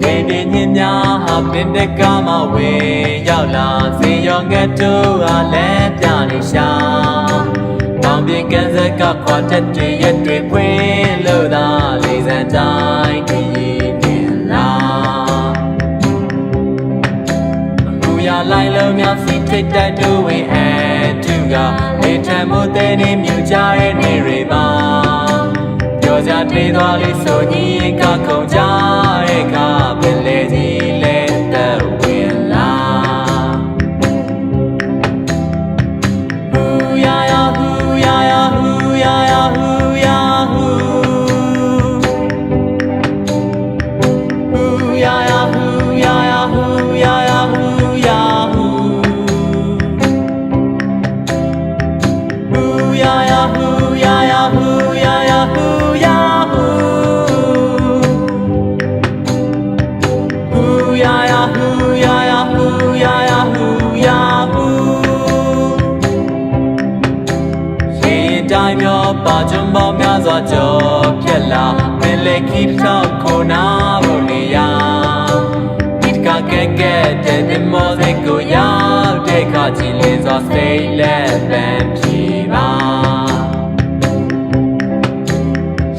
နေနေညင်များဟာပင်တကမဝေရောက်လာစေရောငတ်တို့အားလဲပြနေရှာတောင်ပြင်ကန်းစက်ကခွာတက်တွေရက်တွေပွင့်လို့သာလေးစံတိုင်းခရီးနေလားအခုရလိုက်လုံးများစီထိတ်တက်တို့ဝင်အတူကလေထံမို့တဲ့နေမြူကြတဲ့နေတွေမှာပြောကြတွေးသွားလေးဆိုညီကခုံကြတဲ့ကပင်လေကြီးလဲတဲ့ဝင်လားဟူယာယာဟူယာယာဟူယာယာဟူယာဟူဟူယာယာဟူယာယာဟူယာယာဟူယာဟူဟူယာယာဟူယာယာဟူယာယာဟူယာဟူဟူယာယာဟူယာယာဟူယာယာဟူယာဟူရေတိုင်းမြောပါကြုံပေါင်းများစွာကြောဖြက်လာမင်းလေးခိထောက်ခုနာဖို့နေရဒီကကဲကဲတဲ့ဒီမောတဲ့ကိုရောက်တဲ့ခါချင်းလေးစွာစိတ်လက်ပန်းဖြီပါ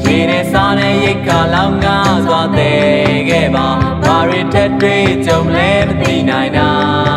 ရေနဲ့စားတဲ့ရိတ်ကလောင်ငါစွာတဲ့ခဲ့ပါဘာတွေထက်တွေကြုံလဲမသိနိုင်တာ